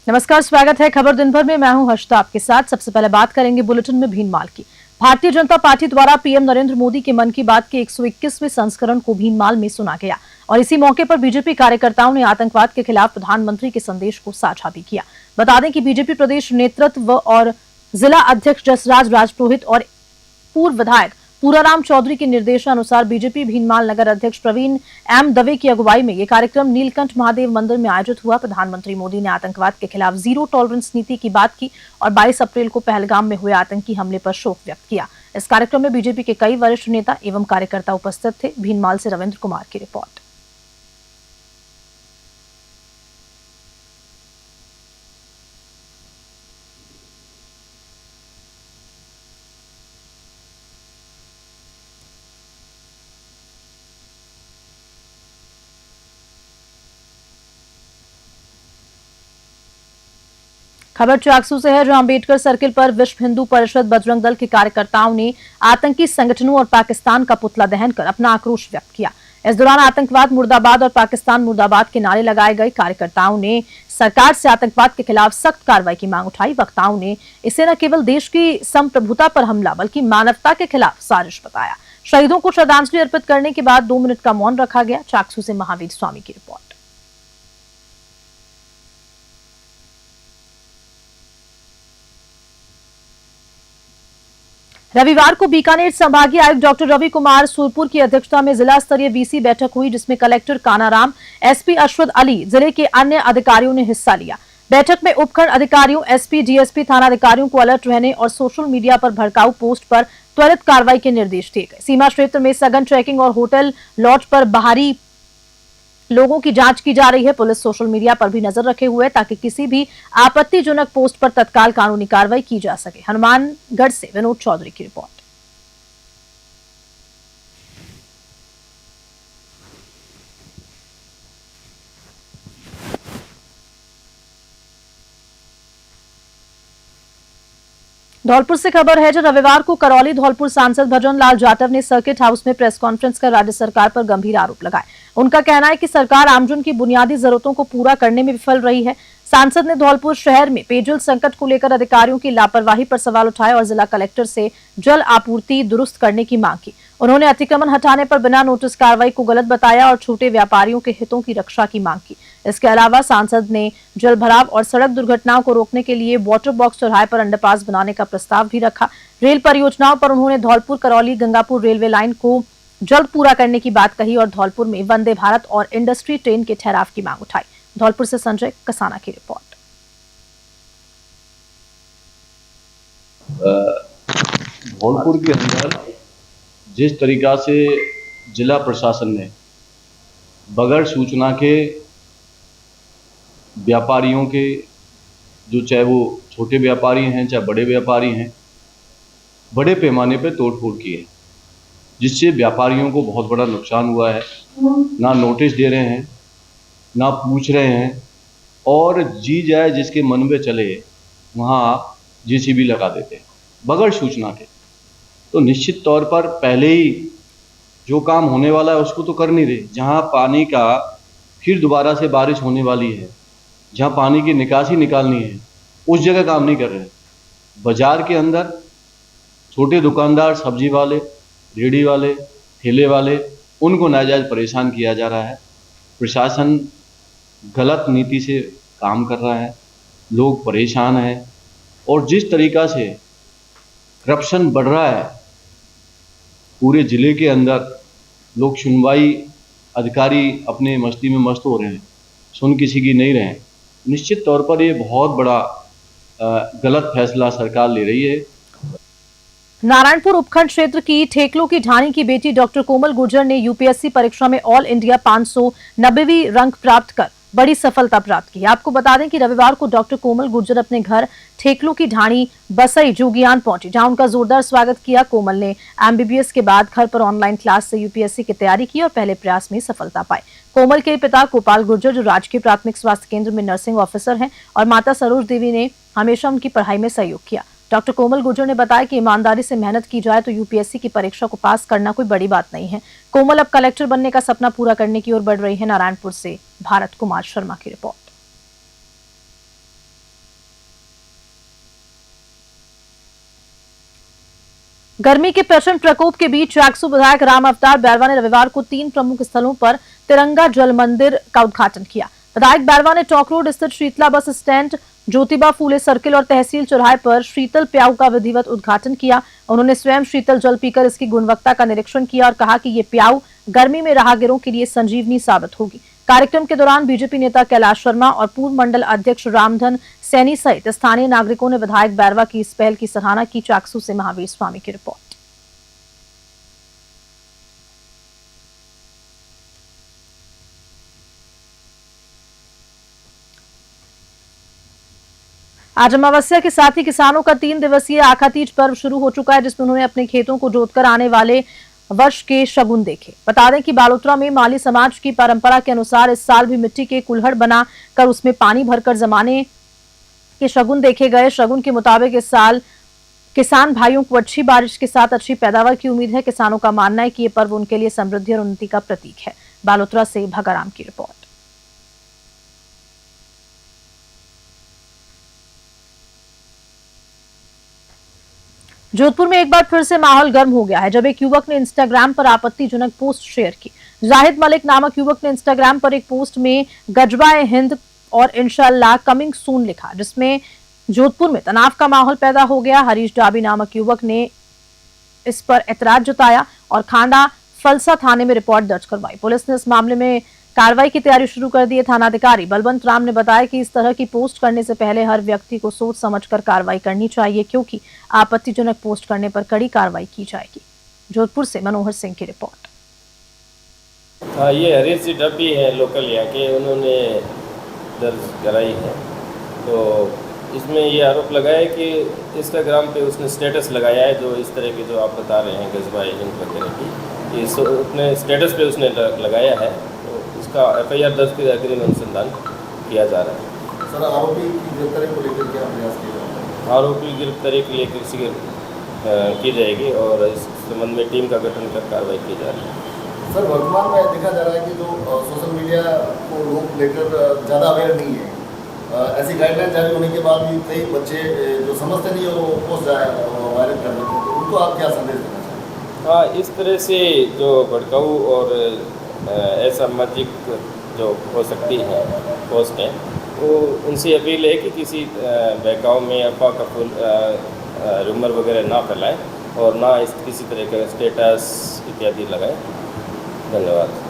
नमस्कार, स्वागत है खबर दिन भर में। मैं हूं हर्षिता आपके साथ। सबसे पहले बात करेंगे बुलेटिन में भीनमाल की। भारतीय जनता पार्टी द्वारा पीएम नरेंद्र मोदी के मन की बात के 121वें संस्करण को भीनमाल में सुना गया और इसी मौके पर बीजेपी कार्यकर्ताओं ने आतंकवाद के खिलाफ प्रधानमंत्री के संदेश को साझा भी किया। बता दें कि बीजेपी प्रदेश नेतृत्व और जिला अध्यक्ष जसराज राजपुरोहित और पूर्व विधायक पूराराम चौधरी के निर्देशानुसार बीजेपी भीनमाल नगर अध्यक्ष प्रवीण एम दवे की अगुवाई में यह कार्यक्रम नीलकंठ महादेव मंदिर में आयोजित हुआ। प्रधानमंत्री मोदी ने आतंकवाद के खिलाफ जीरो टॉलरेंस नीति की बात की और 22 अप्रैल को पहलगाम में हुए आतंकी हमले पर शोक व्यक्त किया। इस कार्यक्रम में बीजेपी के कई वरिष्ठ नेता एवं कार्यकर्ता उपस्थित थे। भीनमाल से रविंद्र कुमार की रिपोर्ट। खबर चाकसू से है, जहां अम्बेडकर सर्किल पर विश्व हिंदू परिषद बजरंग दल के कार्यकर्ताओं ने आतंकी संगठनों और पाकिस्तान का पुतला दहन कर अपना आक्रोश व्यक्त किया। इस दौरान आतंकवाद मुर्दाबाद और पाकिस्तान मुर्दाबाद के नारे लगाए गए। कार्यकर्ताओं ने सरकार से आतंकवाद के खिलाफ सख्त कार्रवाई की मांग उठाई। वक्ताओं ने इसे न केवल देश की संप्रभुता पर हमला बल्कि मानवता के खिलाफ साजिश बताया। शहीदों को श्रद्धांजलि अर्पित करने के बाद 2 मिनट का मौन रखा गया। चाकसू से महावीर स्वामी की रिपोर्ट। रविवार को बीकानेर संभागीय आयुक्त डॉक्टर रवि कुमार सुरपुर की अध्यक्षता में जिला स्तरीय वीसी बैठक हुई, जिसमें कलेक्टर कानाराम, एसपी अश्वद अली, जिले के अन्य अधिकारियों ने हिस्सा लिया। बैठक में उपखंड अधिकारियों, एसपी, डीएसपी, थाना अधिकारियों को अलर्ट रहने और सोशल मीडिया पर भड़काऊ पोस्ट पर त्वरित कार्रवाई के निर्देश दिए गए। सीमा क्षेत्र में सघन चेकिंग और होटल लॉज पर बाहरी लोगों की जांच की जा रही है। पुलिस सोशल मीडिया पर भी नजर रखे हुए है ताकि किसी भी आपत्तिजनक पोस्ट पर तत्काल कानूनी कार्रवाई की जा सके। हनुमानगढ़ से विनोद चौधरी की रिपोर्ट। धौलपुर से खबर है, जो रविवार को करौली धौलपुर सांसद भजन लाल जाटव ने सर्किट हाउस में प्रेस कॉन्फ्रेंस कर राज्य सरकार पर गंभीर आरोप लगाए। उनका कहना है कि सरकार आमजन की बुनियादी जरूरतों को पूरा करने में विफल रही है। सांसद ने धौलपुर शहर में पेयजल संकट को लेकर अधिकारियों की लापरवाही पर सवाल उठाए और जिला कलेक्टर से जल आपूर्ति दुरुस्त करने की मांग की। उन्होंने अतिक्रमण हटाने पर बिना नोटिस कार्रवाई को गलत बताया और छोटे व्यापारियों के हितों की रक्षा की मांग की। इसके अलावा सांसद ने जल भराव और सड़क दुर्घटनाओं को रोकने के लिए वाटर बॉक्स चौराहे पर अंडरपास बनाने का प्रस्ताव भी रखा। रेल परियोजनाओं पर उन्होंने धौलपुर करौली गंगापुर रेलवे लाइन को जल्द पूरा करने की बात कही और धौलपुर में वंदे भारत और इंडस्ट्री ट्रेन के ठहराव की मांग उठाई। धौलपुर से संजय कसाना की रिपोर्ट। धौलपुर के अंदर जिस तरीका से जिला प्रशासन ने बगैर सूचना के व्यापारियों के, जो चाहे वो छोटे व्यापारी हैं चाहे बड़े व्यापारी हैं, बड़े पैमाने पर तोड़फोड़ की है, जिससे व्यापारियों को बहुत बड़ा नुकसान हुआ है। ना नोटिस दे रहे हैं, ना पूछ रहे हैं और जी जाए जिसके मन में चले वहाँ जेसीबी लगा देते हैं बगैर सूचना के। तो निश्चित तौर पर पहले ही जो काम होने वाला है उसको तो कर नहीं रहे। जहाँ पानी का फिर दोबारा से बारिश होने वाली है, जहाँ पानी की निकासी निकालनी है, उस जगह काम नहीं कर रहे। बाजार के अंदर छोटे दुकानदार, सब्जी वाले, रेडी वाले, ठेले वाले, उनको नाजायज परेशान किया जा रहा है। प्रशासन गलत नीति से काम कर रहा है, लोग परेशान हैं और जिस तरीका से करप्शन बढ़ रहा है पूरे जिले के अंदर, लोग सुनवाई अधिकारी अपने मस्ती में मस्त हो रहे हैं, सुन किसी की नहीं रहे। निश्चित तौर पर ये बहुत बड़ा गलत फैसला सरकार ले रही है। नारायणपुर उपखंड क्षेत्र की ठेकलो की ढाणी की बेटी डॉक्टर कोमल गुर्जर ने यूपीएससी परीक्षा में ऑल इंडिया 590वीं रैंक प्राप्त कर बड़ी सफलता प्राप्त की। आपको बता दें कि रविवार को डॉक्टर कोमल गुर्जर अपने घर ठेकलो की ढाणी बसई जोगियान पहुंची, जहां उनका जोरदार स्वागत किया। कोमल ने एमबीबीएस के बाद घर पर ऑनलाइन क्लास से यूपीएससी की तैयारी की और पहले प्रयास में सफलता पाई। कोमल के पिता गोपाल गुर्जर, जो राजकीय प्राथमिक स्वास्थ्य केंद्र में नर्सिंग ऑफिसर हैं, और माता सरोज देवी ने हमेशा उनकी पढ़ाई में सहयोग किया। डॉक्टर कोमल गुर्जर ने बताया कि ईमानदारी से मेहनत की जाए तो यूपीएससी की परीक्षा को पास करना कोई बड़ी बात नहीं है। कोमल अब कलेक्टर बनने का सपना पूरा करने की ओर बढ़ रही है। नारायणपुर से भारत कुमार शर्मा की रिपोर्ट। गर्मी के प्रचंड प्रकोप के बीच चाकसू विधायक राम अवतार बैरवा ने रविवार को 3 प्रमुख स्थलों पर तिरंगा जल मंदिर का उद्घाटन किया। विधायक बैरवा ने टॉक रोड स्थित Sheetla bus stand, Jyotiba Phule circle और तहसील चौराहे पर शीतल प्याऊ का विधिवत उद्घाटन किया। उन्होंने स्वयं शीतल जल पीकर इसकी गुणवत्ता का निरीक्षण किया और कहा कि ये प्याऊ गर्मी में राहगीरों के लिए संजीवनी साबित होगी। कार्यक्रम के दौरान बीजेपी नेता कैलाश शर्मा और पूर्व मंडल अध्यक्ष रामधन सैनी सहित स्थानीय नागरिकों ने विधायक बैरवा की इस पहल की सराहना की। चाकसू से महावीर स्वामी की रिपोर्ट। आज अमावस्या के साथ ही किसानों का 3 दिवसीय आखातीज पर्व शुरू हो चुका है, जिसमें उन्होंने अपने खेतों को जोतकर आने वाले वर्ष के शगुन देखे। बता दें कि बालोतरा में माली समाज की परंपरा के अनुसार इस साल भी मिट्टी के कुल्हड़ बना कर उसमें पानी भरकर जमाने के शगुन देखे गए। शगुन के मुताबिक इस साल किसान भाइयों को अच्छी बारिश के साथ अच्छी पैदावार की उम्मीद है। किसानों का मानना है कि ये पर्व उनके लिए समृद्धि और उन्नति का प्रतीक है। बालोतरा से भगाराम की रिपोर्ट। जोधपुर में एक बार फिर से माहौल गर्म हो गया है, जब एक युवक ने इंस्टाग्राम पर आपत्तिजनक पोस्ट शेयर की। जाहिद मलिक नामक युवक ने इंस्टाग्राम पर एक पोस्ट में गजबाए हिंद और इंशाल्लाह कमिंग सून लिखा, जिसमें जोधपुर में तनाव का माहौल पैदा हो गया। हरीश डाबी नामक युवक ने इस पर एतराज जताया और खांडा फलसा थाने में रिपोर्ट दर्ज करवाई। पुलिस ने इस मामले में कार्रवाई की तैयारी शुरू कर दी है। थानाधिकारी बलवंत राम ने बताया कि इस तरह की पोस्ट करने से पहले हर व्यक्ति को सोच समझकर कार्रवाई करनी चाहिए, क्योंकि आपत्तिजनक पोस्ट करने पर कड़ी कार्रवाई की जाएगी। जोधपुर से मनोहर सिंह की रिपोर्ट। ये हरीश डाबी है, लोकल यहाँ के, उन्होंने दर्ज कराई है। तो इसमें ये आरोप लगाया कि इंस्टाग्राम पे उसने स्टेटस लगाया है, जो इस तरह के जो आप बता रहे हैं गजबाए हिंद वगैरह की, ये अपने स्टेटस पे उसने लगाया है। तो इसका FIR दर्ज कर अग्रिम अनुसंधान किया जा रहा है। सर, आरोपी की गिरफ्तारी को लेकर क्या प्रयास किया जा रहा है? आरोपी गिरफ्तारी के लिए की जाएगी और इस संबंध में टीम का गठन कर कार्रवाई की जा रही है। सर, वर्तमान में देखा जा रहा है कि जो सोशल मीडिया को लोग लेकर ज़्यादा अवेयर नहीं है। ऐसी गाइडलाइन जारी होने के बाद भी कई बच्चे जो समझते नहीं है वो पोस्ट वायरल कर देते हैं, तो उनको आप क्या संदेश देना चाहेंगे? हाँ, इस तरह से जो भड़काऊ और असामाजिक जो हो सकती है पोस्ट है, वो उनसे अपील है कि किसी बहकाव में अफवाह का फूल रूमर वगैरह ना फैलाएं और ना इस किसी तरह का स्टेटस इत्यादि लगाएं। धन्यवाद।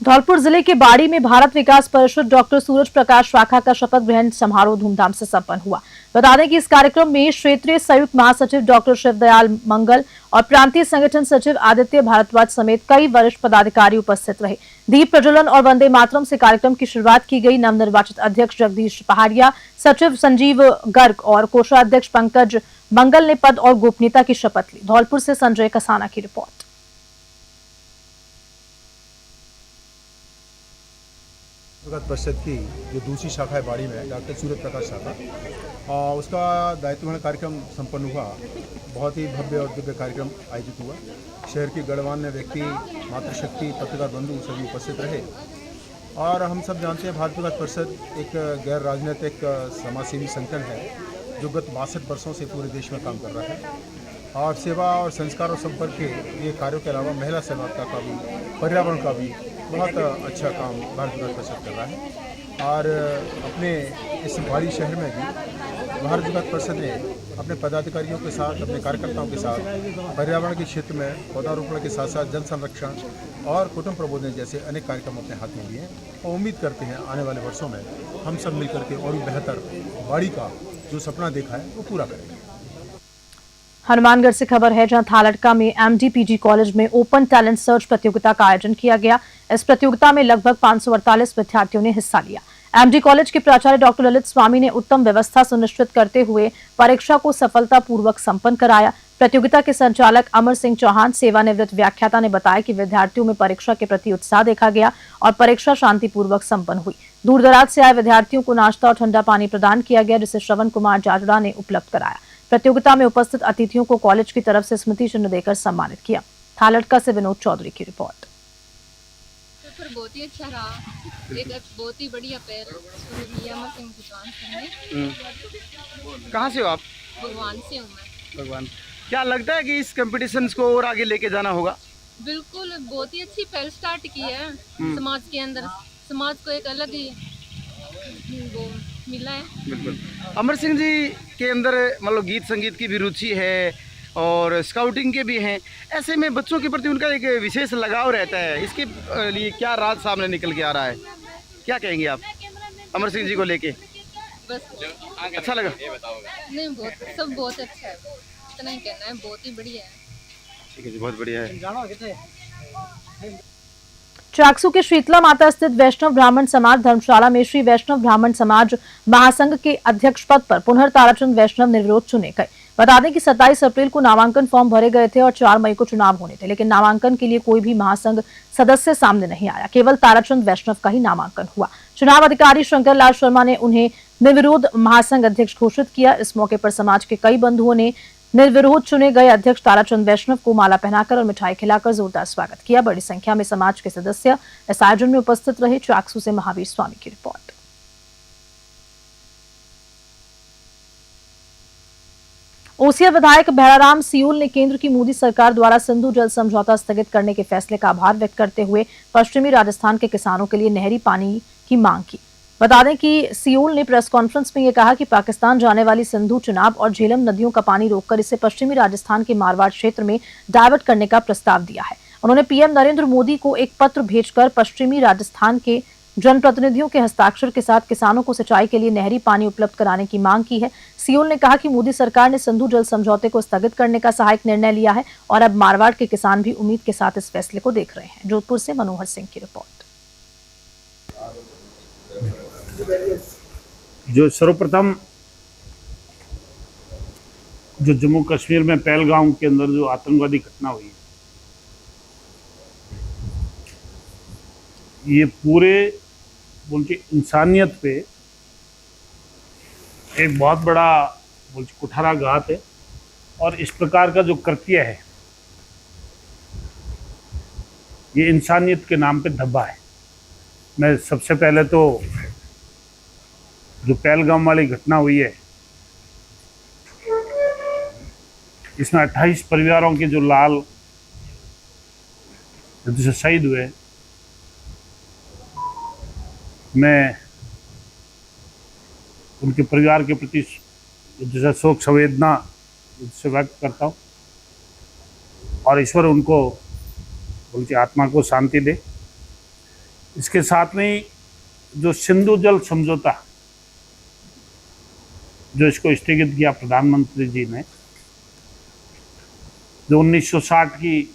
धौलपुर जिले के बाड़ी में भारत विकास परिषद डॉक्टर सूरज प्रकाश शाखा का शपथ ग्रहण समारोह धूमधाम से संपन्न हुआ। बता दें कि इस कार्यक्रम में क्षेत्रीय संयुक्त महासचिव डॉक्टर शिवदयाल मंगल और प्रांतीय संगठन सचिव आदित्य भारद्वाज समेत कई वरिष्ठ पदाधिकारी उपस्थित रहे। दीप प्रज्वलन और वंदे मातरम से कार्यक्रम की शुरुआत की गई। नवनिर्वाचित अध्यक्ष जगदीश पहाड़िया, सचिव संजीव गर्ग और कोषाध्यक्ष पंकज मंगल ने पद और गोपनीयता की शपथ ली। धौलपुर से संजय कसाना की रिपोर्ट। विकास परिषद की जो दूसरी शाखा है बाड़ी में, डॉक्टर सूरज प्रकाश शाखा, उसका दायित्व ग्रहण कार्यक्रम संपन्न हुआ। बहुत ही भव्य और दिव्य कार्यक्रम आयोजित हुआ। शहर की गणमान्य व्यक्ति, मातृशक्ति, पत्रकार बंधु सभी उपस्थित रहे। और हम सब जानते हैं भारत विकास परिषद एक गैर राजनीतिक समाजसेवी संगठन है जो गत 62 वर्षों से पूरे देश में काम कर रहा है और सेवा और संस्कार और संपर्क के ये कार्यों के अलावा महिला सेवा का भी, पर्यावरण का भी बहुत अच्छा काम भारत विकास परिषद कर रहा है। और अपने इस बाड़ी शहर में भी भारत विकास परिषद ने अपने पदाधिकारियों के साथ, अपने कार्यकर्ताओं के साथ पर्यावरण के क्षेत्र में पौधारोपण के साथ साथ जल संरक्षण और कुटुंब प्रबोधन जैसे अनेक कार्यक्रम अपने हाथ में लिए हैं और उम्मीद करते हैं आने वाले वर्षों में हम सब मिलकर के और भी बेहतर बाड़ी का जो सपना देखा है वो पूरा करेंगे। हनुमानगढ़ से खबर है, जहां थालटका में MD-PG कॉलेज में ओपन टैलेंट सर्च प्रतियोगिता का आयोजन किया गया। इस प्रतियोगिता में लगभग 548 विद्यार्थियों ने हिस्सा लिया। MD कॉलेज के प्राचार्य डॉक्टर ललित स्वामी ने उत्तम व्यवस्था सुनिश्चित करते हुए परीक्षा को सफलतापूर्वक संपन्न कराया। प्रतियोगिता के संचालक अमर सिंह चौहान, सेवानिवृत्त व्याख्याता, ने बताया कि विद्यार्थियों में परीक्षा के प्रति उत्साह देखा गया और परीक्षा शांतिपूर्वक संपन्न हुई। दूर दराज से आए विद्यार्थियों को नाश्ता और ठंडा पानी प्रदान किया गया, जिसे श्रवण कुमार जाजड़ा ने उपलब्ध कराया। प्रतियोगिता में उपस्थित अतिथियों को कॉलेज की तरफ से स्मृति चिन्ह देकर सम्मानित किया। थालटका से विनोद चौधरी की रिपोर्ट। पेपर बहुत ही अच्छा रहा, एक बहुत ही बढ़िया पैर कहाँ से हो आप? भगवान से हूँ मैं। भगवान, क्या लगता है कि इस कंपटीशन को और आगे लेके जाना होगा? बिल्कुल, बहुत ही अच्छी पहल स्टार्ट की है समाज के अंदर। समाज को एक अलग ही वो मिला है। बिल्कुल। अमर सिंह जी के अंदर मतलब गीत संगीत की भी रुचि है और स्काउटिंग के भी हैं। ऐसे में बच्चों के प्रति उनका एक विशेष लगाव रहता है। इसके लिए क्या राज सामने निकल के आ रहा है? क्या कहेंगे आप अमर सिंह जी को लेके? बस अच्छा लगा? नहीं, बहुत सब बहुत अच्छा है। इतना ही कहना है, बहुत ही बढ़िया है। ठीक है जी, बहुत बढ़िया है। चाकसू के शीतला माता स्थित वैष्णव ब्राह्मण समाज धर्मशाला में श्री वैष्णव ब्राह्मण समाज महासंघ के अध्यक्ष पद पर पुनः ताराचंद वैष्णव निर्विरोध चुने गए। बता दें कि 27 अप्रैल को नामांकन फॉर्म भरे गए थे और 4 मई को चुनाव होने थे, लेकिन नामांकन के लिए कोई भी महासंघ सदस्य सामने नहीं आया। केवल ताराचंद वैष्णव का ही नामांकन हुआ। चुनाव अधिकारी शंकर लाल शर्मा ने उन्हें निर्विरोध महासंघ अध्यक्ष घोषित किया। इस मौके पर समाज के कई बंधुओं ने निर्विरोध चुने गए अध्यक्ष ताराचंद वैष्णव को माला पहनाकर और मिठाई खिलाकर जोरदार स्वागत किया। बड़ी संख्या में समाज के सदस्य इस आयोजन में उपस्थित रहे। चाकसू से महावीर स्वामी की रिपोर्ट। ओसिया विधायक भैराराम सियूल ने केंद्र की मोदी सरकार द्वारा सिंधु जल समझौता स्थगित करने के फैसले का आभार व्यक्त करते हुए पश्चिमी राजस्थान के किसानों के लिए नहरी पानी की मांग की। बता दें कि सियूल ने प्रेस कॉन्फ्रेंस में यह कहा कि पाकिस्तान जाने वाली सिंधु, चिनाब और झेलम नदियों का पानी रोककर इसे पश्चिमी राजस्थान के मारवाड़ क्षेत्र में डायवर्ट करने का प्रस्ताव दिया है। उन्होंने पीएम नरेंद्र मोदी को एक पत्र भेजकर पश्चिमी राजस्थान के जनप्रतिनिधियों के हस्ताक्षर के साथ किसानों को सिंचाई के लिए नहरी पानी उपलब्ध कराने की मांग की है। सियूल ने कहा कि मोदी सरकार ने सिंधु जल समझौते को स्थगित करने का सहायक निर्णय लिया है और अब मारवाड़ के किसान भी उम्मीद के साथ इस फैसले को देख रहे हैं। जोधपुर से मनोहर सिंह की रिपोर्ट। जो सर्वप्रथम जो जम्मू कश्मीर में पहलगाम के अंदर जो आतंकवादी घटना हुई, ये पूरे बोलते इंसानियत पे एक बहुत बड़ा बोलते कुठाराघात है और इस प्रकार का जो कृत्य है ये इंसानियत के नाम पे धब्बा है। मैं सबसे पहले तो जो पहलगाम वाली घटना हुई है इसमें 28 परिवारों के जो लाल जिससे शहीद हुए, मैं उनके परिवार के प्रति जैसा शोक संवेदना से व्यक्त करता हूँ और ईश्वर उनको उनकी आत्मा को शांति दे। इसके साथ में जो सिंधु जल समझौता जो इसको स्थगित किया प्रधानमंत्री जी ने, जो 1960 की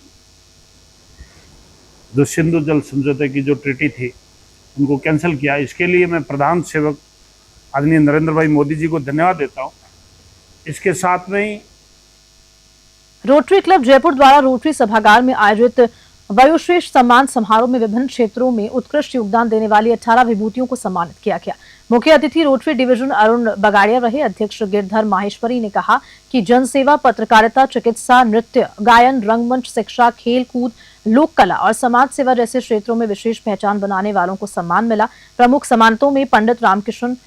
जो सिंधु जल समझौते की जो ट्रीटी थी उनको कैंसिल किया, इसके लिए मैं प्रधान सेवक आदरणीय नरेंद्र भाई मोदी जी को धन्यवाद देता हूं। इसके साथ में ही रोटरी क्लब जयपुर द्वारा रोटरी सभागार में आयोजित वयोश्रेष्ठ सम्मान समारोह में विभिन्न क्षेत्रों में उत्कृष्ट योगदान देने वाली 18 विभूतियों को सम्मानित किया गया। मुख्य अतिथि रोटरी डिवीजन अरुण बगाड़िया रहे। अध्यक्ष गिरधर माहेश्वरी ने कहा कि जनसेवा, पत्रकारिता, चिकित्सा, नृत्य, गायन, रंगमंच, शिक्षा, खेल कूद, लोक कला और समाज सेवा जैसे क्षेत्रों में विशेष पहचान बनाने वालों को सम्मान मिला। प्रमुख सम्मानितों में पंडित रामकिशन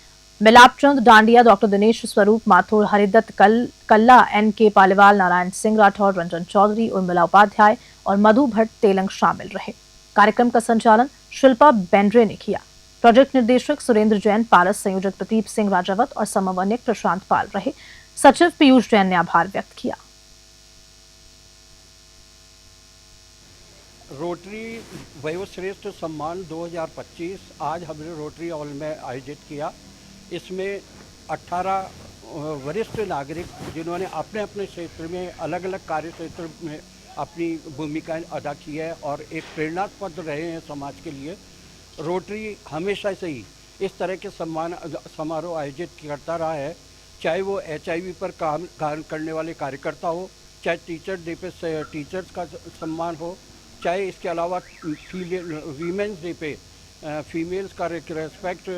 मिलापचंद डांडिया, डॉक्टर दिनेश स्वरूप माथुर, हरिदत्त कल्ला, NK पालीवाल, नारायण सिंह राठौर, रंजन चौधरी, उर्मिला उपाध्याय और मधु भट्ट तेलंग शामिल रहे। कार्यक्रम का संचालन शिल्पा बेंड्रे ने किया। प्रोजेक्ट निर्देशक सुरेंद्र जैन, पारस संयोजक प्रदीप सिंह राजावत और समन्वयक प्रशांत पाल रहे। सचिव पीयूष जैन ने आभार व्यक्त किया। रोटरी वयोश्रेष्ठ सम्मान 2025 आज हमने रोटरी हॉल में आयोजित किया। इसमें 18 वरिष्ठ नागरिक जिन्होंने अपने अपने क्षेत्र में अलग अलग कार्य क्षेत्र में अपनी भूमिकाएं अदा की है और एक प्रेरणास्पद रहे हैं समाज के लिए। रोटरी हमेशा से ही इस तरह के सम्मान समारोह आयोजित करता रहा है, चाहे वो HIV पर काम करने वाले कार्यकर्ता हो, चाहे टीचर डे पे टीचर्स का सम्मान हो, चाहे इसके अलावा वीमेंस डे पे फीमेल्स का रेस्पेक्ट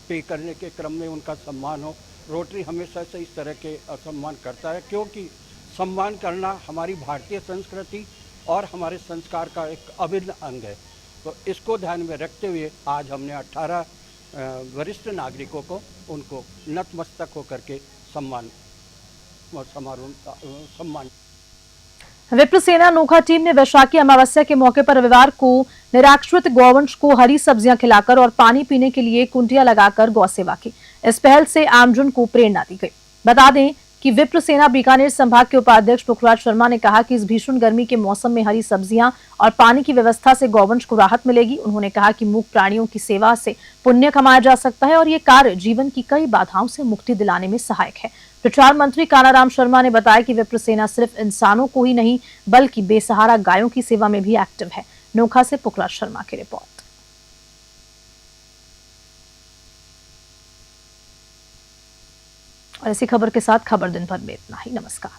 पे करने के क्रम में उनका सम्मान हो। रोटरी हमेशा से इस तरह के सम्मान करता है, क्योंकि सम्मान करना हमारी भारतीय संस्कृति और हमारे संस्कार का एक अभिन्न अंग है। तो इसको ध्यान में रखते हुए आज हमने 18 वरिष्ठ नागरिकों को उनको नतमस्तक होकर के सम्मान समारोह सम्मान। विप्र सेना नोखा टीम ने वैशाखी अमावस्या के मौके पर रविवार को निराश्रित गौवंश को हरी सब्जियां खिलाकर और पानी पीने के लिए कुंडिया लगाकर गौ सेवा की। इस पहल से आमजन को प्रेरणा दी गई। बता दें कि विप्र सेना बीकानेर संभाग के उपाध्यक्ष पुखराज शर्मा ने कहा कि इस भीषण गर्मी के मौसम में हरी सब्जियां और पानी की व्यवस्था से गौवंश को राहत मिलेगी। उन्होंने कहा कि मूक प्राणियों की सेवा से पुण्य कमाया जा सकता है और ये कार्य जीवन की कई बाधाओं से मुक्ति दिलाने में सहायक है। प्रचार मंत्री कानाराम शर्मा ने बताया कि विप्र सेना सिर्फ इंसानों को ही नहीं बल्कि बेसहारा गायों की सेवा में भी एक्टिव है। नोखा से पुखराज शर्मा की रिपोर्ट। और इसी खबर के साथ खबर दिन भर में इतना ही। नमस्कार।